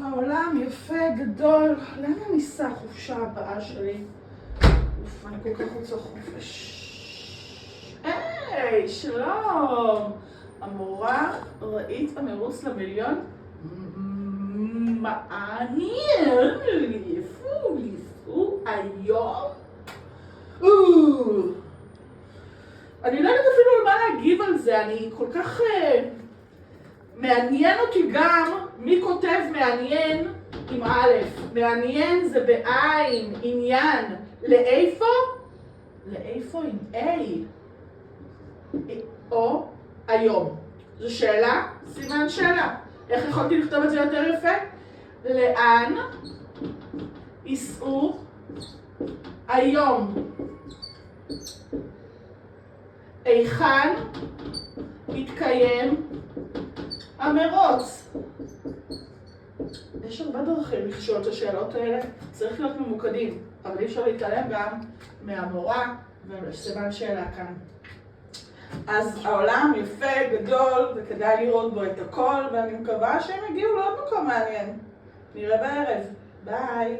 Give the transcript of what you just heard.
העולם יפה, גדול. לאן אני אסע חופשה הבאה שלי? אוף, אני כל כך רוצה חופש. היי, שלום. המורה, ראית המרוץ למיליון? מעניין, איפה ייסעו היום? אני לא יודעת אפילו על מה להגיב על זה, אני כל כך... מעניין אותי גם מי כותב מעניין עם א', מעניין זה בעין, עניין, לאיפה? לאיפה עם A, או היום. זו שאלה? סימן שאלה. איך יכולתי לכתוב את זה יותר יפה? לאן ייסעו היום? היכן יתקיים המרוץ? יש הרבה דרכים לשאול את השאלות האלה, צריך להיות ממוקדים, אבל אי אפשר להתעלם גם מהמורה וסימן שאלה כאן. אז העולם יפה, גדול, וכדאי לראות בו את הכל, ואני מקווה שהם יגיעו לעוד מקום מעניין. נראה בערב. ביי.